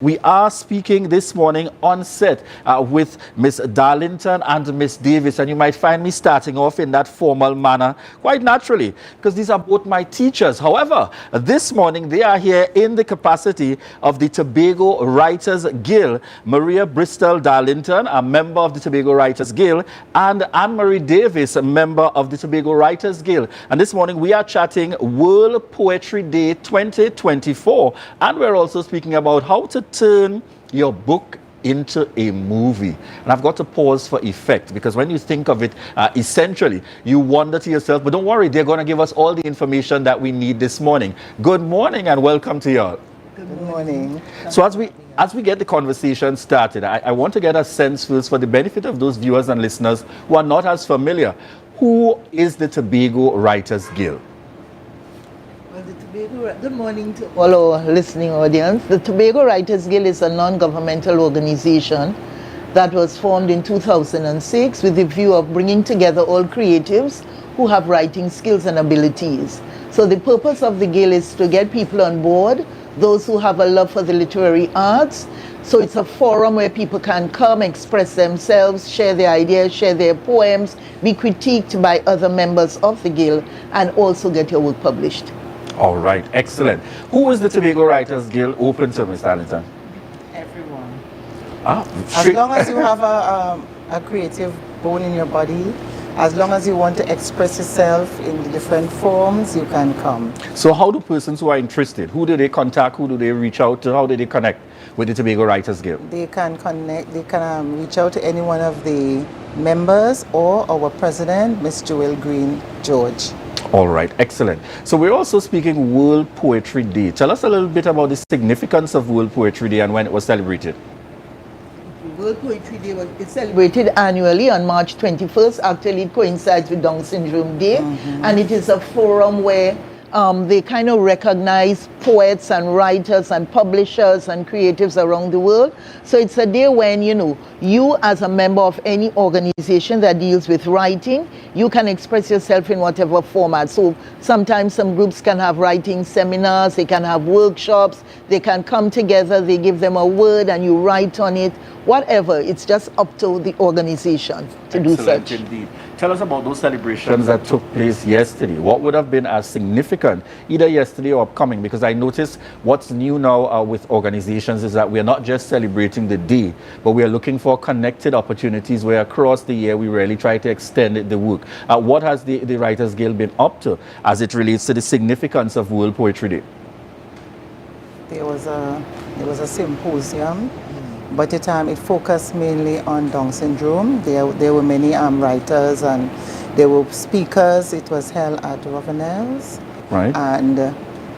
We are speaking this morning on set with Miss Darlington and Miss Davis, and you might find me starting off in that formal manner quite naturally because these are both my teachers. However, this morning they are here in the capacity of the Tobago Writers Guild. Maria Bristol-Darlington, a member of the Tobago Writers Guild, and Anne-Marie Davis, a member of the Tobago Writers Guild. And this morning we are chatting World Poetry Day 2024, and we're also speaking about how to turn your book into a movie. And I've got to pause for effect because when you think of it, essentially, you wonder to yourself, but don't worry, they're going to give us all the information that we need this morning. Good morning and welcome to y'all. Good morning. So as we get the conversation started, I want to get a sense first for the benefit of those viewers and listeners who are not as familiar. Who is the Tobago Writers Guild? Good morning to all our listening audience. The Tobago Writers Guild is a non-governmental organization that was formed in 2006 with the view of bringing together all creatives who have writing skills and abilities. So the purpose of the guild is to get people on board, those who have a love for the literary arts. So it's a forum where people can come, express themselves, share their ideas, share their poems, be critiqued by other members of the guild, and also get your work published. All right, excellent. Who is the Tobago Writers Guild open to, Ms. Darlington? Everyone. As long as you have a creative bone in your body, as long as you want to express yourself in the different forms, you can come. So how do persons who are interested, who do they contact, who do they reach out to, how do they connect with the Tobago Writers Guild? They can connect, they can reach out to any one of the members or our president, Ms. Joel Green George. All right, excellent. So we're also speaking World Poetry Day. Tell us a little bit about the significance of World Poetry Day and when it was celebrated. World Poetry Day is celebrated annually on March 21st. Actually, it coincides with Down Syndrome Day. And it is a forum where they kind of recognize poets and writers and publishers and creatives around the world. So it's a day when, you as a member of any organization that deals with writing, you can express yourself in whatever format. So sometimes some groups can have writing seminars, they can have workshops, they can come together, they give them a word and you write on it, whatever. It's just up to the organization to do such. Indeed. Tell us about those celebrations that took place yesterday. What would have been as significant either yesterday or upcoming? Because I noticed what's new now with organizations is that we're not just celebrating the day, but we are looking for connected opportunities where across the year we really try to extend the work. What has the Writers Guild been up to as it relates to the significance of World Poetry Day? There was a symposium, but it focused mainly on Down syndrome. There were many writers and there were speakers. It was held at Ravenel's. Right. And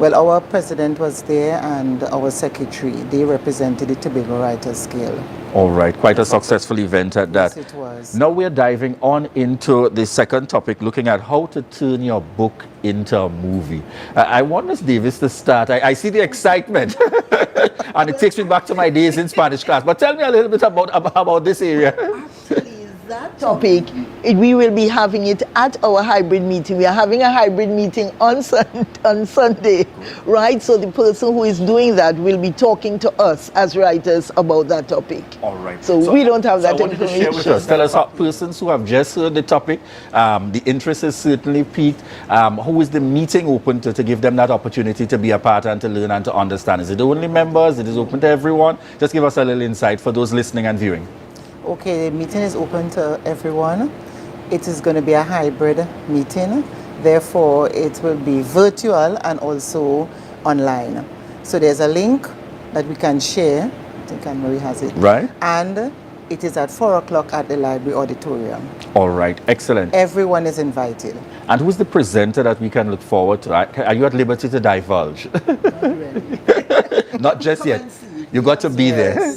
our president was there and our secretary. They represented the Tobago Writers Guild. All right, quite a successful event at that. Yes, it was. Now we're diving on into the second topic, looking at how to turn your book into a movie. I want Ms. Davis to start. I see the excitement, and it takes me back to my days in Spanish class. But tell me a little bit about this area. Actually, that topic, we will be having it at our hybrid meeting. We are having a hybrid meeting on Sunday, right? So the person who is doing that will be talking to us as writers about that topic. All right. So we don't have that information. To share with us. Tell us how persons who have just heard the topic, the interest is certainly piqued. Who is the meeting open to give them that opportunity to be a part and to learn and to understand? Is it only members? It is open to everyone? Just give us a little insight for those listening and viewing. Okay, the meeting is open to everyone. It is going to be a hybrid meeting. Therefore, it will be virtual and also online. So there's a link that we can share. I think Anne-Marie has it. Right. And it is at 4 o'clock at the library auditorium. All right, excellent. Everyone is invited. And who's the presenter that we can look forward to? Are you at liberty to divulge? Not really. Not just yet. You got to be there.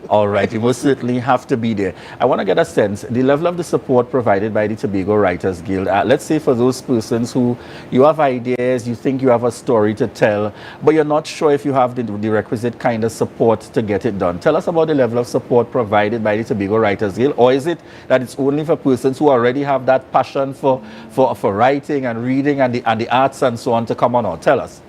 All right, you most certainly have to be there. I want to get a sense, the level of the support provided by the Tobago Writers Guild. Let's say for those persons who you have ideas, you think you have a story to tell, but you're not sure if you have the requisite kind of support to get it done. Tell us about the level of support provided by the Tobago Writers Guild, or is it that it's only for persons who already have that passion for writing and reading and the arts and so on to come on out? Tell us.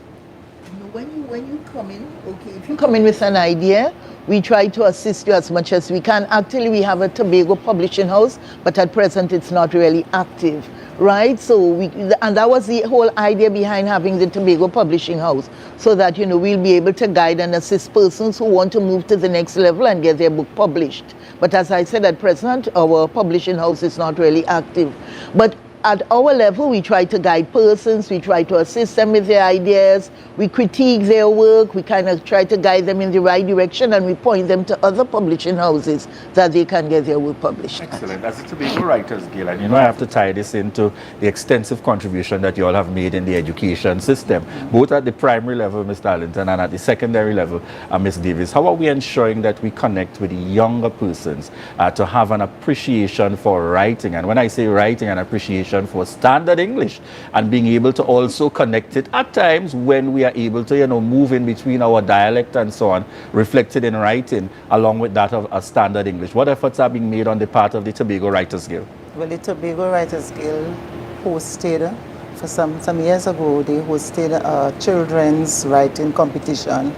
When you come in, okay, if come in with an idea, we try to assist you as much as we can. Actually, we have a Tobago publishing house, but at present it's not really active, right? So and that was the whole idea behind having the Tobago publishing house, so that, you know, we'll be able to guide and assist persons who want to move to the next level and get their book published. But as I said, at present, our publishing house is not really active. But at our level, we try to guide persons, we try to assist them with their ideas, we critique their work, we kind of try to guide them in the right direction, and we point them to other publishing houses that they can get their work published. Excellent. As a Tobago Writers Guild, and you know I have to tie this into the extensive contribution that you all have made in the education system, both at the primary level, Ms. Darlington, and at the secondary level, Ms. Davis. How are we ensuring that we connect with the younger persons to have an appreciation for writing? And when I say writing, an appreciation for standard English, and being able to also connect it at times when we are able to, you know, move in between our dialect and so on, reflected in writing, along with that of a standard English. What efforts are being made on the part of the Tobago Writers Guild? Well, the Tobago Writers Guild hosted, for some years ago, they hosted a children's writing competition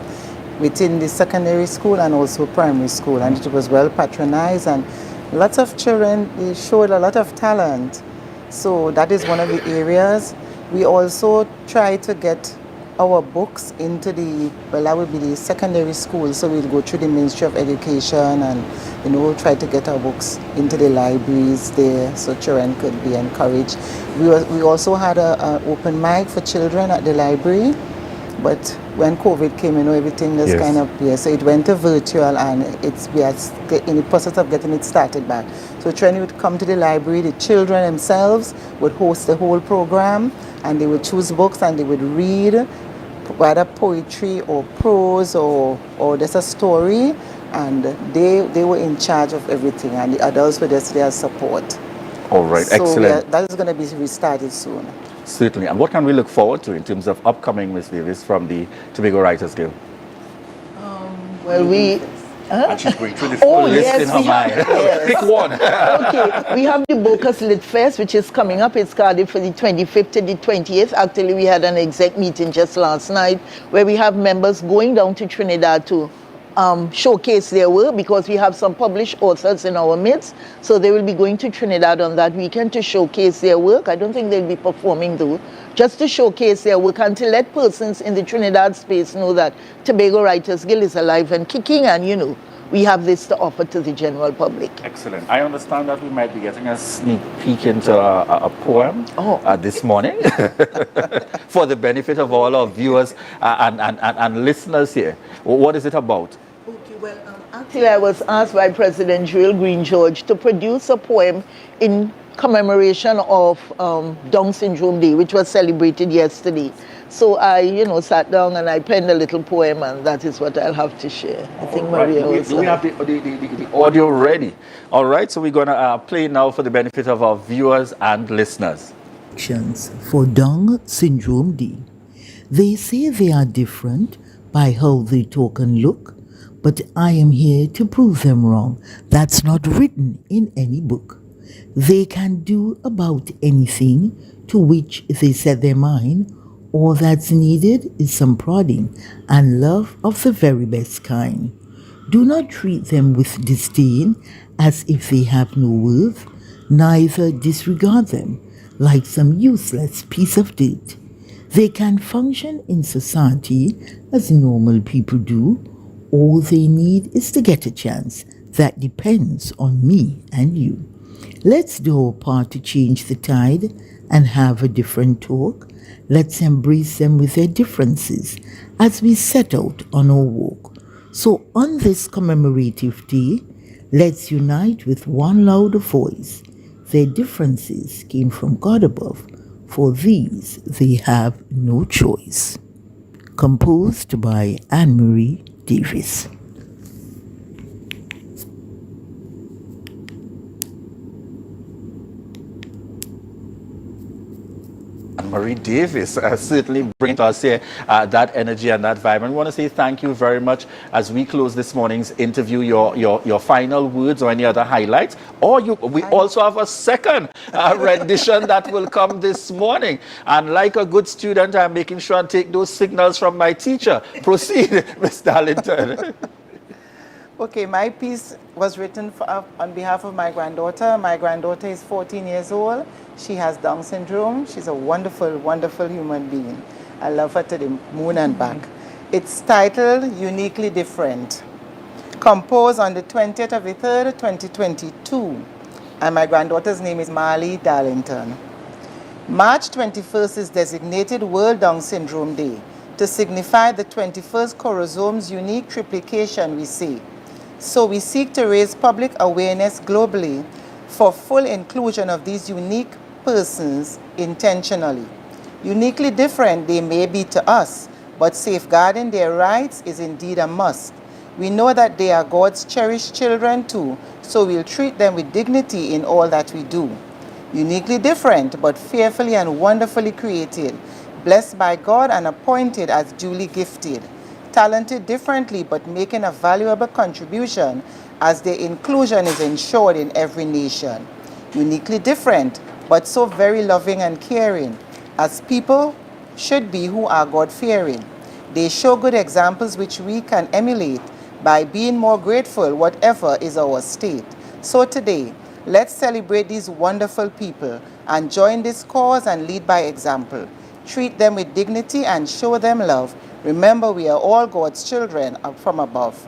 within the secondary school and also primary school, and it was well patronized, and lots of children, they showed a lot of talent. So that is one of the areas. We also try to get our books into that would be the secondary school. So we'll go through the Ministry of Education and, you know, try to get our books into the libraries there so children could be encouraged. We also had an open mic for children at the library, but when COVID came, you know, everything was kind of, so it went to virtual, and we are in the process of getting it started back. So children would come to the library, the children themselves would host the whole program, and they would choose books and they would read, whether poetry or prose or just a story, and they were in charge of everything, and the adults were just there as support. All right, so excellent. That is going to be restarted soon. Certainly. And what can we look forward to in terms of upcoming, Ms. Davis, from the Tobago Writers Guild? Well, we... And she's going through the full list in her mind. Pick one. Okay, we have the Bocas Lit Fest, which is coming up. It's scheduled for the 25th to the 28th. Actually, we had an exec meeting just last night where we have members going down to Trinidad to showcase their work, because we have some published authors in our midst. So they will be going to Trinidad on that weekend to showcase their work. I don't think they'll be performing though, just to showcase their work and to let persons in the Trinidad space know that Tobago Writers Guild is alive and kicking, and, you know, we have this to offer to the general public. Excellent. I understand that we might be getting a sneak peek into a poem this morning for the benefit of all our viewers and listeners here. What is it about? Okay, well, actually I was asked by President Joel Green George to produce a poem in commemoration of Down Syndrome Day, which was celebrated yesterday. So I, you know, sat down and I penned a little poem, and that is what I'll have to share. I think Maria also. We have the audio ready. All right, so we're going to play now for the benefit of our viewers and listeners. For Down Syndrome Day. They say they are different by how they talk and look, but I am here to prove them wrong. That's not written in any book. They can do about anything to which they set their mind. All that's needed is some prodding and love of the very best kind. Do not treat them with disdain as if they have no worth, neither disregard them like some useless piece of dirt. They can function in society as normal people do. All they need is to get a chance. That depends on me and you. Let's do our part to change the tide and have a different talk. Let's embrace them with their differences as we set out on our walk. So on this commemorative day, let's unite with one louder voice. Their differences came from God above. For these they have no choice. Composed by Anne-Marie Davis. Anne-Marie Davis, certainly bringing to us here that energy and that vibe. And we want to say thank you very much as we close this morning's interview. Your final words or any other highlights, or we also have a second rendition that will come this morning. And like a good student, I'm making sure and take those signals from my teacher. Proceed, Ms. Darlington. Okay, my piece was written on behalf of my granddaughter. My granddaughter is 14 years old. She has Down syndrome. She's a wonderful, wonderful human being. I love her to the moon and back. It's titled Uniquely Different. Composed on the 20th of the 3rd, 2022. And my granddaughter's name is Marley Darlington. March 21st is designated World Down Syndrome Day to signify the 21st chromosome's unique triplication, we say. So we seek to raise public awareness globally for full inclusion of these unique persons intentionally. Uniquely different they may be to us, but safeguarding their rights is indeed a must. We know that they are God's cherished children too, so we'll treat them with dignity in all that we do. Uniquely different, but fearfully and wonderfully created, blessed by God and appointed as duly gifted. Talented differently, but making a valuable contribution as their inclusion is ensured in every nation. Uniquely different, but so very loving and caring, as people should be who are God-fearing. They show good examples which we can emulate by being more grateful whatever is our state. So today, let's celebrate these wonderful people and join this cause and lead by example. Treat them with dignity and show them love. Remember, we are all God's children up from above.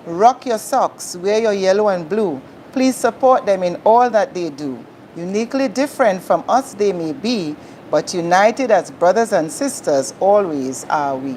Rock your socks, wear your yellow and blue. Please support them in all that they do. Uniquely different from us they may be, but united as brothers and sisters always are we.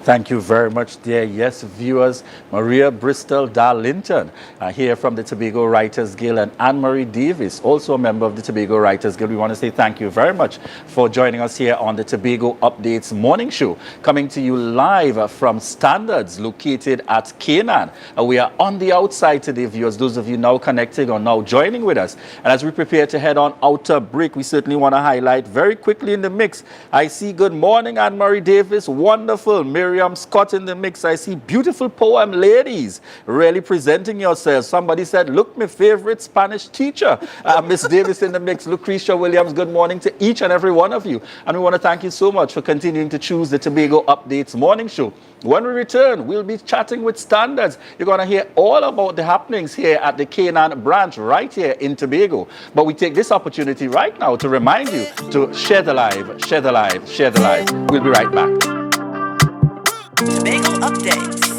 Thank you very much, dear. Yes, viewers, Maria Bristol-Darlington here from the Tobago Writers Guild, and Anne-Marie Davis, also a member of the Tobago Writers Guild. We want to say thank you very much for joining us here on the Tobago Updates morning show, coming to you live from Standards located at Canaan. We are on the outside today, viewers, those of you now connecting or now joining with us. And as we prepare to head on out to break, we certainly want to highlight very quickly in the mix. I see good morning, Anne-Marie Davis, wonderful. Miriam Scott in the mix. I see beautiful poem ladies really presenting yourselves. Somebody said, look, my favorite Spanish teacher. Miss Davis in the mix. Lucretia Williams, good morning to each and every one of you. And we want to thank you so much for continuing to choose the Tobago Updates morning show. When we return, we'll be chatting with Standards. You're going to hear all about the happenings here at the Canaan branch right here in Tobago. But we take this opportunity right now to remind you to share the live, share the live, share the live. We'll be right back. Tobago Updates.